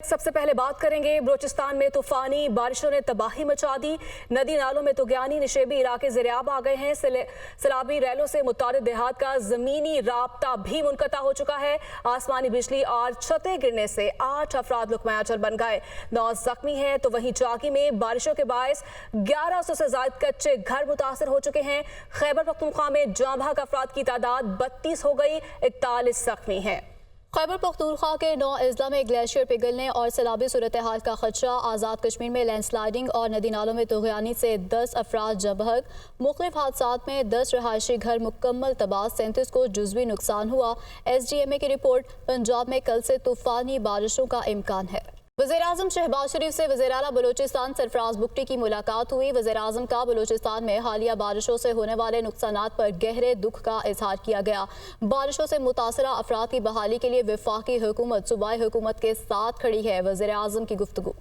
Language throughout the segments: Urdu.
سب سے پہلے بات کریں گے بلوچستان میں طوفانی بارشوں نے تباہی مچا دی۔ ندی نالوں میں طغیانی نشیبی علاقے زیرآب آ گئے ہیں۔ سیلابی ریلوں سے متعدد دیہات کا زمینی رابطہ بھی منقطع ہو چکا ہے۔ آسمانی بجلی اور چھتیں گرنے سے 8 افراد لقمہ اجل بن گئے، 9 زخمی ہیں۔ تو وہیں چاکی میں بارشوں کے باعث 1100 سے زائد کچے گھر متاثر ہو چکے ہیں۔ خیبر پختونخوا میں جاں بحق افراد کی تعداد 32 ہو گئی، 41 زخمی ہیں۔ خیبر پختونخوا کے 9 اضلاع میں گلیشیئر پگھلنے اور سیلابی صورتحال کا خدشہ۔ آزاد کشمیر میں لینڈ سلائیڈنگ اور ندی نالوں میں طغیانی سے 10 افراد جاں بحق۔ مختلف حادثات میں 10 رہائشی گھر مکمل تباہ، 37 کو جزوی نقصان ہوا۔ SDMA کی رپورٹ، پنجاب میں کل سے طوفانی بارشوں کا امکان ہے۔ وزیراعظم شہباز شریف سے وزیراعلیٰ بلوچستان سرفراز بگٹی کی ملاقات ہوئی۔ وزیراعظم کا بلوچستان میں حالیہ بارشوں سے ہونے والے نقصانات پر گہرے دکھ کا اظہار کیا گیا۔ بارشوں سے متاثرہ افراد کی بحالی کے لیے وفاقی حکومت صوبائی حکومت کے ساتھ کھڑی ہے، وزیراعظم کی گفتگو۔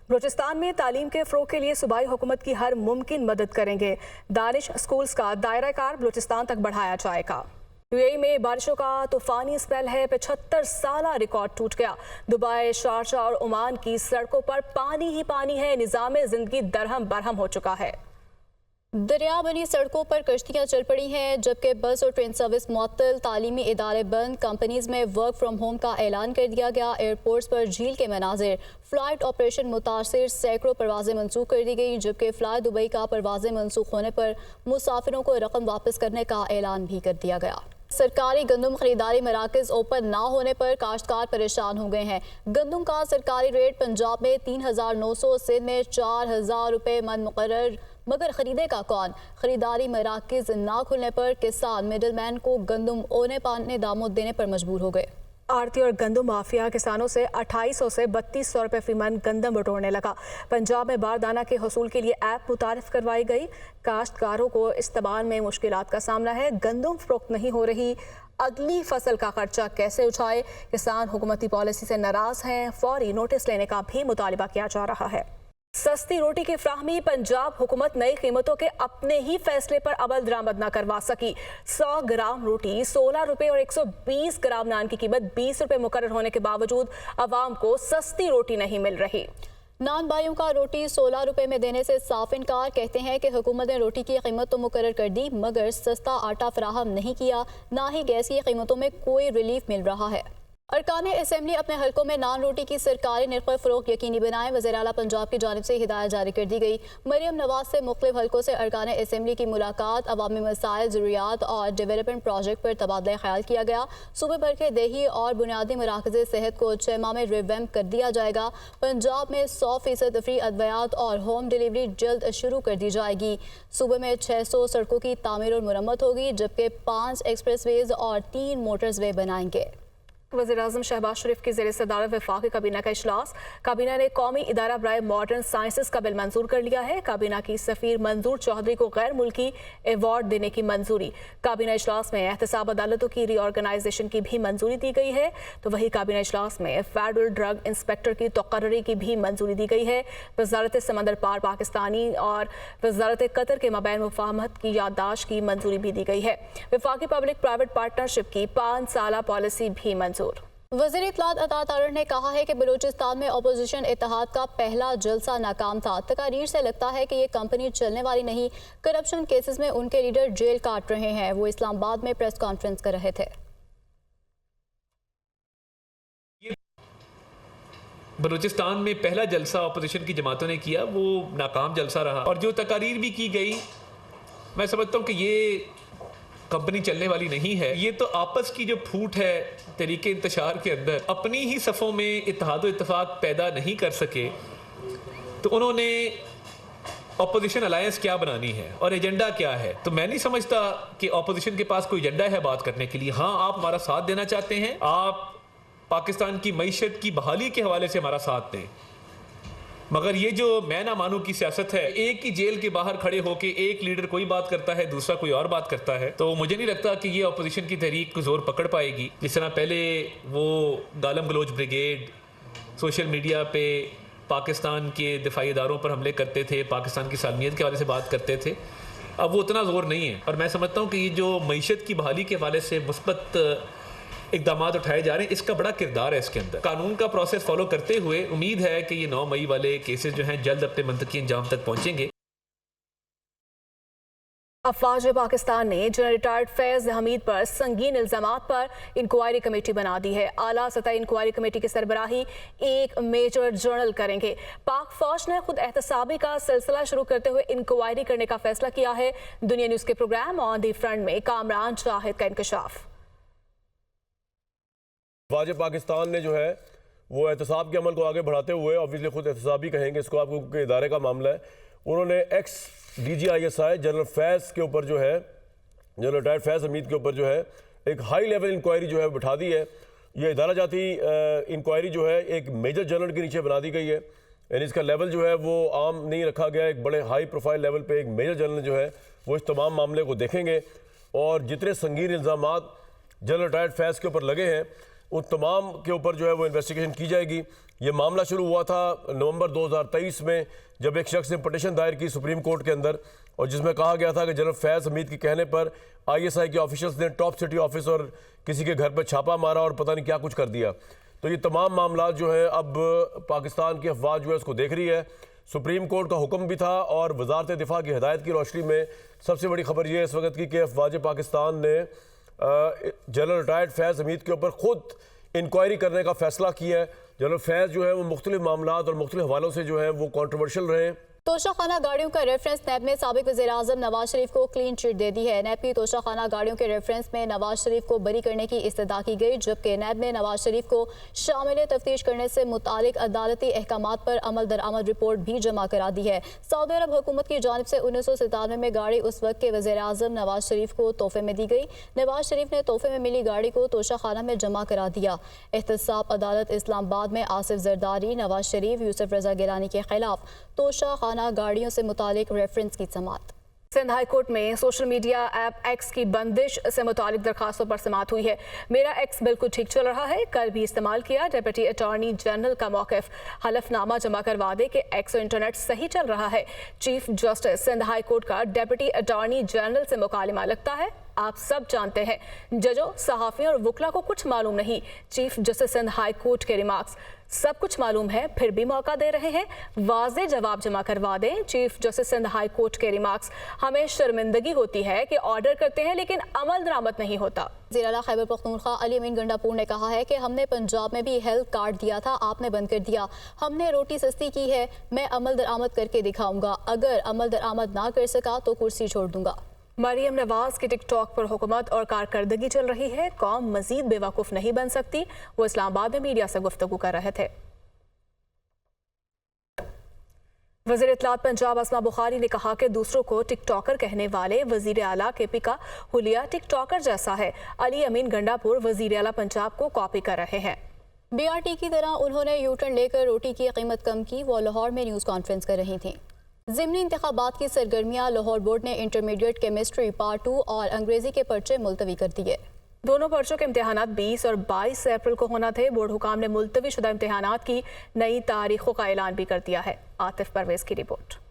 بلوچستان میں تعلیم کے فروغ کے لیے صوبائی حکومت کی ہر ممکن مدد کریں گے۔ دانش سکولز کا دائرہ کار بلوچستان تک بڑھایا جائے گا۔ UAE میں بارشوں کا طوفانی سپیل ہے، 75 سالہ ریکارڈ ٹوٹ گیا۔ دبئی، شارجہ اور عمان کی سڑکوں پر پانی ہی پانی ہے، نظام زندگی درہم برہم ہو چکا ہے۔ دریا بنی سڑکوں پر کشتیاں چل پڑی ہیں، جبکہ بس اور ٹرین سروس معطل، تعلیمی ادارے بند، کمپنیز میں ورک فرام ہوم کا اعلان کر دیا گیا۔ ایئرپورٹس پر جھیل کے مناظر، فلائٹ آپریشن متاثر، سینکڑوں پروازیں منسوخ کر دی گئی، جبکہ فلائی دبئی کا پروازیں منسوخ ہونے پر مسافروں کو رقم واپس کرنے کا اعلان بھی کر دیا گیا۔ سرکاری گندم خریداری مراکز اوپن نہ ہونے پر کاشتکار پریشان ہو گئے ہیں۔ گندم کا سرکاری ریٹ پنجاب میں 3900، سندھ میں 4000 روپے من مقرر، مگر خریدے کا کون؟ خریداری مراکز نہ کھلنے پر کسان مڈل مین کو گندم اونے پانے داموں دینے پر مجبور ہو گئے۔ آڑتی اور گندم مافیا کسانوں سے 2800 سے 3200 روپے فی من گندم بٹورنے لگا۔ پنجاب میں باردانہ کے حصول کے لیے ایپ متعارف کروائی گئی۔ کاشتکاروں کو استعمال میں مشکلات کا سامنا ہے، گندم فروخت نہیں ہو رہی، اگلی فصل کا خرچہ کیسے اٹھائے؟ کسان حکومتی پالیسی سے ناراض ہیں، فوری نوٹس لینے کا بھی مطالبہ کیا جا رہا ہے۔ سستی روٹی کی فراہمی، پنجاب حکومت نئی قیمتوں کے اپنے ہی فیصلے پر عمل درآمد نہ کروا سکی۔ 100 گرام روٹی 16 روپے اور 120 گرام نان کی قیمت 20 روپے مقرر ہونے کے باوجود عوام کو سستی روٹی نہیں مل رہی۔ نان بھائیوں کا روٹی 16 روپے میں دینے سے صاف انکار، کہتے ہیں کہ حکومت نے روٹی کی قیمت تو مقرر کر دی مگر سستا آٹا فراہم نہیں کیا، نہ ہی گیس کی قیمتوں میں کوئی ریلیف مل رہا ہے۔ ارکان اسمبلی اپنے حلقوں میں نان روٹی کی سرکاری نرخ فروخت یقینی بنائیں، وزیراعلیٰ پنجاب کی جانب سے ہدایت جاری کر دی گئی۔ مریم نواز سے مختلف حلقوں سے ارکان اسمبلی کی ملاقات، عوامی مسائل، ضروریات اور ڈیولپمنٹ پروجیکٹ پر تبادلہ خیال کیا گیا۔ صوبے بھر کے دیہی اور بنیادی مراکز صحت کو 6 ماہ میں ریویمپ کر دیا جائے گا۔ پنجاب میں 100% فری ادویات اور ہوم ڈیلیوری جلد شروع کر دی جائے گی۔ صوبے میں 600 سڑکوں کی تعمیر اور مرمت ہوگی، جبکہ 5 ایکسپریس ویز اور 3 موٹرز وے بنائیں گے۔ وزیراعظم شہباز شریف کی زیر صدارت وفاقی کابینہ کا اجلاس، کابینہ نے قومی ادارہ برائے ماڈرن سائنسز کا بل منظور کر لیا ہے۔ کابینہ کی سفیر منظور چودھری کو غیر ملکی ایوارڈ دینے کی منظوری۔ کابینہ اجلاس میں احتساب عدالتوں کی ری آرگنائزیشن کی بھی منظوری دی گئی ہے۔ تو وہی کابینہ اجلاس میں فیڈرل ڈرگ انسپیکٹر کی تقرری کی بھی منظوری دی گئی ہے۔ وزارت سمندر پار پاکستانی اور وزارت قطر کے مابین مفاہمت کی یادداشت کی منظوری بھی دی گئی ہے۔ وفاقی پبلک پرائیویٹ پارٹنرشپ کی 5 سالہ پالیسی بھی منظور۔ وزیر اطلاعات عطا تارڑ نے کہا ہے کہ بلوچستان میں اپوزیشن اتحاد کا پہلا جلسہ ناکام تھا۔ تقاریر سے لگتا ہے کہ یہ کمپنی چلنے والی نہیں، کرپشن کیسز میں ان کے لیڈر جیل کاٹ رہے ہیں۔ وہ اسلام آباد میں پریس کانفرنس کر رہے تھے۔ بلوچستان میں پہلا جلسہ اپوزیشن کی جماعتوں نے کیا، وہ ناکام جلسہ رہا، اور جو تقاریر بھی کی گئی، میں سمجھتا ہوں کہ یہ کمپنی چلنے والی نہیں ہے۔ یہ تو آپس کی جو پھوٹ ہے تحریک انتشار کے اندر، اپنی ہی صفوں میں اتحاد و اتفاق پیدا نہیں کر سکے، تو انہوں نے اپوزیشن الائنس کیا بنانی ہے اور ایجنڈا کیا ہے؟ تو میں نہیں سمجھتا کہ اپوزیشن کے پاس کوئی ایجنڈا ہے بات کرنے کے لیے۔ ہاں، آپ ہمارا ساتھ دینا چاہتے ہیں، آپ پاکستان کی معیشت کی بحالی کے حوالے سے ہمارا ساتھ دیں، مگر یہ جو میں نہ مانوں کی سیاست ہے، ایک ہی جیل کے باہر کھڑے ہو کے ایک لیڈر کوئی بات کرتا ہے، دوسرا کوئی اور بات کرتا ہے، تو مجھے نہیں لگتا کہ یہ اپوزیشن کی تحریک کو زور پکڑ پائے گی۔ جس طرح پہلے وہ گالم گلوچ بریگیڈ سوشل میڈیا پہ پاکستان کے دفاعی اداروں پر حملے کرتے تھے، پاکستان کی سالمیت کے حوالے سے بات کرتے تھے، اب وہ اتنا زور نہیں ہے۔ اور میں سمجھتا ہوں کہ یہ جو معیشت کی بحالی کے حوالے سے مثبت اقدامات اٹھائے جا رہے ہیں. اس کا بڑا کردار ہے اس کے اندر. قانون کا پروسیس فالو کرتے ہوئے امید ہے کہ یہ 9 مئی والے کیسز جو ہیں جلد اپنے منطقی انجام تک پہنچیں گے. افواج پاکستان نے جنرل ریٹائرڈ فیض حمید پر سنگین الزامات پر انکوائری کمیٹی بنا دی ہے. اعلیٰ سطح انکوائری کمیٹی کی سربراہی ایک میجر جنرل کریں گے. پاک فوج نے خود احتسابی کا سلسلہ شروع کرتے ہوئے انکوائری کرنے کا فیصلہ کیا ہے. دنیا نیوز کے پروگرام آن دی فرنٹ میں کامران شاہد کا انکشاف. افواج پاکستان نے جو ہے وہ احتساب کے عمل کو آگے بڑھاتے ہوئے آبویسلی خود احتسابی کہیں گے اس کو, آپ کو کہ ادارے کا معاملہ ہے. انہوں نے ex D G I S I general Faiz کے اوپر جو ہے, جنرل ریٹائرڈ فیض حمید کے اوپر جو ہے ایک ہائی لیول انکوائری جو ہے بٹھا دی ہے. یہ ادارہ جاتی انکوائری جو ہے ایک میجر جنرل کے نیچے بنا دی گئی ہے. یعنی اس کا لیول جو ہے وہ عام نہیں رکھا گیا. ایک بڑے ہائی پروفائل لیول پہ ایک میجر جنرل جو ہے وہ اس تمام معاملے کو دیکھیں گے, اور جتنے سنگین الزامات جنرل ریٹائرڈ فیض کے اوپر لگے ہیں ان تمام کے اوپر جو ہے وہ انویسٹیگیشن کی جائے گی. یہ معاملہ شروع ہوا تھا نومبر 2023 میں جب ایک شخص نے پٹیشن دائر کی سپریم کورٹ کے اندر, اور جس میں کہا گیا تھا کہ جنرل فیض حمید کے کہنے پر آئی ایس آئی کے آفیشلز نے ٹاپ سٹی آفس اور کسی کے گھر پہ چھاپا مارا اور پتہ نہیں کیا کچھ کر دیا. تو یہ تمام معاملات جو ہیں اب پاکستان کی افواج جو ہے اس کو دیکھ رہی ہے. سپریم کورٹ کا حکم بھی تھا اور وزارت دفاع کی ہدایت کی روشنی میں سب سے بڑی خبر یہ ہے اس وقت کی کہ افواج پاکستان نے جنرل ریٹائرڈ فیض حمید کے اوپر خود انکوائری کرنے کا فیصلہ کیا ہے. جنرل فیض جو ہے وہ مختلف معاملات اور مختلف حوالوں سے جو ہے وہ کنٹروورشل رہے ہیں. توشہ خانہ گاڑیوں کا ریفرنس نیب نے سابق وزیر اعظم نواز شریف کو کلین چٹ دے دی ہے. نیب کی توشہ خانہ گاڑیوں کے ریفرنس میں نواز شریف کو بری کرنے کی استدعا کی گئی, جبکہ نیب نے نواز شریف کو شامل تفتیش کرنے سے متعلق عدالتی احکامات پر عمل درآمد رپورٹ بھی جمع کرا دی ہے. سعودی عرب حکومت کی جانب سے 1997 میں گاڑی اس وقت کے وزیر اعظم نواز شریف کو تحفے میں دی گئی. نواز شریف نے تحفے میں ملی گاڑی کو توشہ خانہ میں جمع کرا دیا. احتساب عدالت اسلام آباد میں آصف زرداری, نواز شریف, یوسف رضا گیلانی کے خلاف توشہ خانہ گاڑیوں سے متعلق ریفرنس کی سماعت. سندھ ہائی کورٹ میں سوشل میڈیا ایپ ایکس کی بندش سے متعلق درخواستوں پر سماعت ہوئی ہے. میرا ایکس بالکل ٹھیک چل رہا ہے, کل بھی استعمال کیا. ڈپٹی اٹارنی جنرل کا موقف, حلف نامہ جمع کروا دے کہ ایکس اور انٹرنیٹ صحیح چل رہا ہے. Chief justice Sindh high court کا ڈپٹی اٹارنی جنرل سے مکالمہ, لگتا ہے آپ سب جانتے ہیں ججوں, صحافیوں اور وکلا کو کچھ معلوم نہیں. Chief justice Sindh high court کے ریمارکس, سب کچھ معلوم ہے پھر بھی موقع دے رہے ہیں, واضح جواب جمع کروا دیں. Chief justice Sindh high court کے ریمارکس, ہمیں شرمندگی ہوتی ہے کہ آرڈر کرتے ہیں لیکن عمل درآمد نہیں ہوتا. وزیر اعلیٰ خیبر پختونخوا علی امین گنڈاپور نے کہا ہے کہ ہم نے پنجاب میں بھی ہیلتھ کارڈ دیا تھا, آپ نے بند کر دیا. ہم نے روٹی سستی کی ہے, میں عمل درآمد کر کے دکھاؤں گا, اگر عمل درآمد نہ کر سکا تو کرسی چھوڑ دوں گا. مریم نواز کی ٹک ٹاک پر حکومت اور کارکردگی چل رہی ہے, قوم مزید بے وقوف نہیں بن سکتی. وہ اسلام آباد میں میڈیا سے گفتگو کر رہے تھے. وزیر اطلاعات پنجاب اسما بخاری نے کہا کہ دوسروں کو ٹک ٹاکر کہنے والے وزیر اعلیٰ کے پی کا حلیہ ٹک ٹاکر جیسا ہے. علی امین گنڈاپور وزیر اعلیٰ پنجاب کو کاپی کر رہے ہیں. بی آر ٹی کی طرح انہوں نے یو ٹرن لے کر روٹی کی قیمت کم کی. وہ لاہور میں نیوز کانفرنس کر رہی تھیں. ضمنی انتخابات کی سرگرمیاں, لاہور بورڈ نے انٹرمیڈیٹ کیمسٹری پارٹ 2 اور انگریزی کے پرچے ملتوی کر دیے. دونوں پرچوں کے امتحانات 20 اور 22 اپریل کو ہونا تھے. بورڈ حکام نے ملتوی شدہ امتحانات کی نئی تاریخوں کا اعلان بھی کر دیا ہے. عاطف پرویز کی رپورٹ.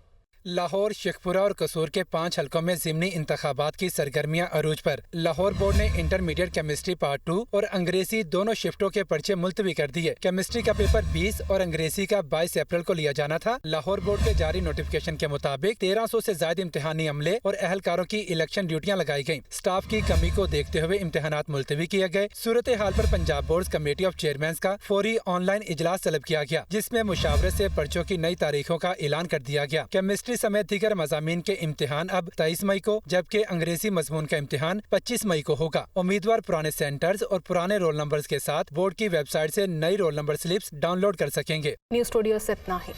لاہور, شیخ پورہ اور قصور کے 5 حلقوں میں ضمنی انتخابات کی سرگرمیاں عروج پر. لاہور بورڈ نے انٹرمیڈیٹ کیمسٹری پارٹ 2 اور انگریزی دونوں شفٹوں کے پرچے ملتوی کر دیے. کیمسٹری کا پیپر 20 اور انگریزی کا 22 اپریل کو لیا جانا تھا. لاہور بورڈ کے جاری نوٹیفکیشن کے مطابق 1300 سے زائد امتحانی عملے اور اہلکاروں کی الیکشن ڈیوٹیاں لگائی گئیں. سٹاف کی کمی کو دیکھتے ہوئے امتحانات ملتوی کیے گئے. صورتحال پر Punjab board committee of chairmen کا فوری آن لائن اجلاس طلب کیا گیا, جس میں مشاورت سے پرچوں کی نئی تاریخوں کا اعلان کر دیا گیا. کیمسٹری سمیت دیگر مضامین کے امتحان اب 23 مئی کو, جبکہ انگریزی مضمون کا امتحان 25 مئی کو ہوگا. امیدوار پرانے سینٹرز اور پرانے رول نمبرز کے ساتھ بورڈ کی ویب سائٹ سے نئی roll number slips download کر سکیں گے. نیوز اسٹوڈیو سے اتنا ہی.